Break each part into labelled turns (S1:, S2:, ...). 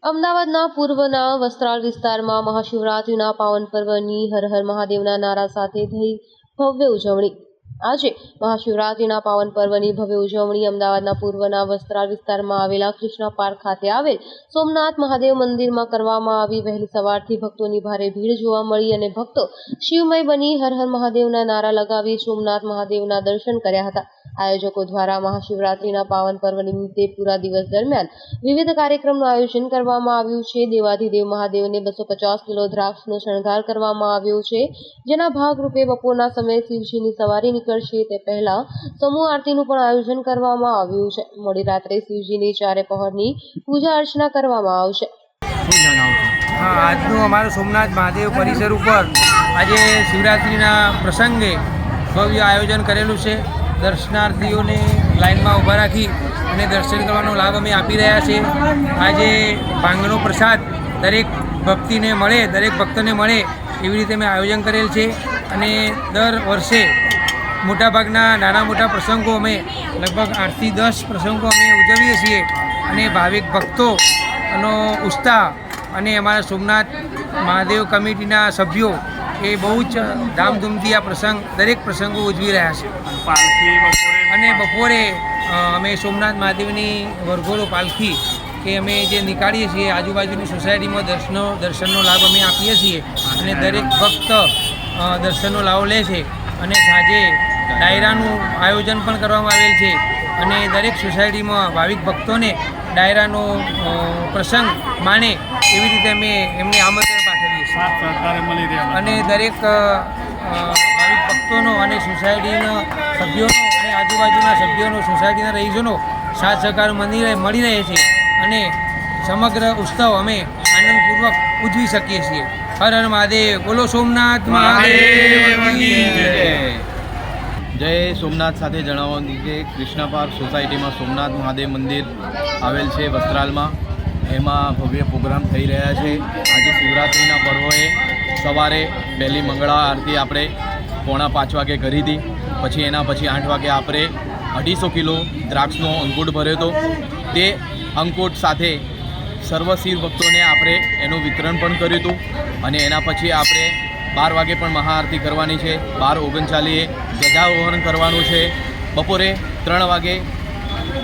S1: અમદાવાદના પૂર્વના વસ્ત્રાલ વિસ્તારમાં મહાશિવરાત્રિના પાવન પર્વની હર હર મહાદેવના નારા સાથે થઈ ભવ્ય ઉજવણી। આજે મહાશિવરાત્રિના પાવન પર્વની ભવ્ય ઉજવણી અમદાવાદના પૂર્વના વસ્ત્રાલ વિસ્તારમાં આવેલા કૃષ્ણા પાર્ક ખાતે આવેલ સોમનાથ મહાદેવ મંદિરમાં કરવામાં આવી। વહેલી સવારથી ભક્તોની ભારે ભીડ જોવા મળી અને ભક્તો શિવમય બની હર હર મહાદેવના નારા લગાવી સોમનાથ મહાદેવના દર્શન કર્યા હતા। આયોજકો દ્વારા મહાશિવરાત્રિના પાવન પર્વ નિમિત્તે પૂરા દિવસ દરમિયાન વિવિધ કાર્યક્રમનું આયોજન કરવામાં આવ્યું છે। દેવાધિદેવ મહાદેવને 250 કિલો દ્રાક્ષનો શણગાર કરવામાં આવ્યો છે, જેના ભાગરૂપે બપોરના સમયે શિવજીની સવારી નીકળશે તે પહેલા સમૂહ આરતીનું પણ આયોજન કરવામાં આવ્યું છે। મોડી રાત્રે શિવજીની ચારે પહોરની પૂજા અર્ચના કરવામાં આવશે।
S2: આજનું અમારું સોમનાથ મહાદેવ પરિસર ઉપર આજે શિવરાત્રિના પ્રસંગે ભવ્ય આયોજન કરેલું છે। દર્શનાર્થીઓને લાઇનમાં ઊભા રાખી અને દર્શન કરવાનો લાભ અમે આપી રહ્યા છીએ। આજે ભાંગનો પ્રસાદ દરેક ભક્તિને મળે, દરેક ભક્તોને મળે એવી રીતે અમે આયોજન કરેલ છે અને દર વર્ષે મોટાભાગના નાના મોટા પ્રસંગો અમે લગભગ 8 થી 10 પ્રસંગો અમે ઉજવીએ છીએ અને ભાવિક ભક્તોનો ઉત્સાહ અને અમારા સોમનાથ મહાદેવ કમિટીના સભ્યો એ બહુ જ ધામધૂમથી આ દરેક પ્રસંગો ઉજવી રહ્યા છે। અને બપોરે અમે સોમનાથ મહાદેવની વરઘોડો પાલખી કે અમે જે નીકાળીએ છીએ આજુબાજુની સોસાયટીમાં દર્શનનો લાભ અમે આપીએ છીએ અને દરેક ભક્ત દર્શનનો લાભ લે છે। અને સાંજે ડાયરાનું આયોજન પણ કરવામાં આવેલ છે અને દરેક સોસાયટીમાં ભાવિક ભક્તોને ડાયરાનો પ્રસંગ માણે એવી રીતે અમે એમને આમંત્રણ પાઠવીએ છીએ અને દરેક ભાવિક ભક્તોનો અને સોસાયટીના સભ્યોનો અને આજુબાજુના સભ્યોનો સોસાયટીના રહીશોનો સાથ સહકાર મળી રહે છે અને સમગ્ર ઉત્સવ અમે આનંદપૂર્વક ઉજવી શકીએ છીએ। હર હર મહાદેવ, બોલો સોમનાથ મહાદેવ
S3: જય સોમનાથ। સાથે જણાવવાનું કે કૃષ્ણા પાર્ક સોસાયટીમાં સોમનાથ મહાદેવ મંદિર આવેલ છે વસ્ત્રાલમાં, એમાં ભવ્ય પ્રોગ્રામ થઈ રહ્યા છે। આજે શિવરાત્રિના પર્વએ સવારે પહેલી મંગળા આરતી આપણે 4:45 વાગે કરી હતી। પછી એના પછી 8 વાગે આપણે 250 કિલો દ્રાક્ષનો અંકુટ ભર્યો હતો। તે અંકુટ સાથે સર્વ શિવ ભક્તોને આપણે એનું વિતરણ પણ કર્યું હતું અને એના પછી આપણે 12 વાગે પણ મહાઆરતી કરવાની છે। 12:39 ધ્વજારોહણ કરવાનું છે। બપોરે 3 વાગે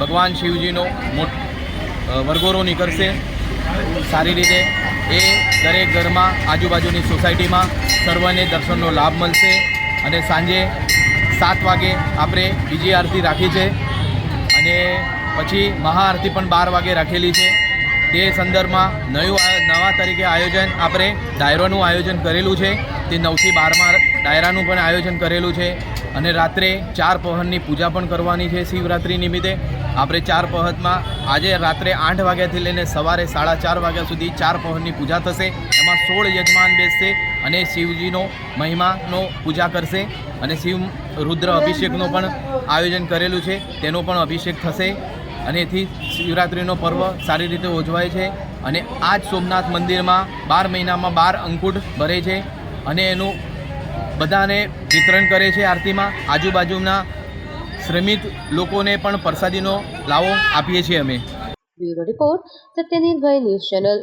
S3: ભગવાન શિવજીનો વરઘોડો નીકળશે સારી રીતે। એ દરેક ઘરમાં આજુબાજુની સોસાયટીમાં સર્વને દર્શનનો લાભ મળશે અને સાંજે 7 વાગે આપણે બીજી આરતી રાખી છે અને પછી મહાઆરતી પણ 12 વાગે રાખેલી છે। તે સંદર્ભમાં નવા તરીકે આયોજન આપણે ડાયરાનું આયોજન કરેલું છે। તે 9 થી 12માં ડાયરાનું પણ આયોજન કરેલું છે અને રાત્રે 4 પહરની પૂજા પણ કરવાની છે। શિવરાત્રિ નિમિત્તે આપણે 4 પહરમાં આજે રાત્રે 8 વાગ્યાથી લઈને સવારે 4:30 વાગ્યા સુધી 4 પહરની પૂજા થશે। એમાં 16 યજમાન બેસશે અને શિવજીનો મહિમાનો પૂજા કરશે અને શિવ રુદ્ર અભિષેકનો પણ આયોજન કરેલું છે, તેનો પણ અભિષેક થશે અને એથી શિવરાત્રિનો પર્વ સારી રીતે ઉજવાય છે। અને આ જ સોમનાથ મંદિરમાં 12 મહિનામાં 12 અંકુટ ભરે છે અને એનું બધાને વિતરણ કરે છે આરતીમાં। આજુબાજુના શ્રમિક લોકોને પણ પ્રસાદીનો લાવો આપીએ છીએ અમે।
S1: Bureau report, Satyanirbhay news channel.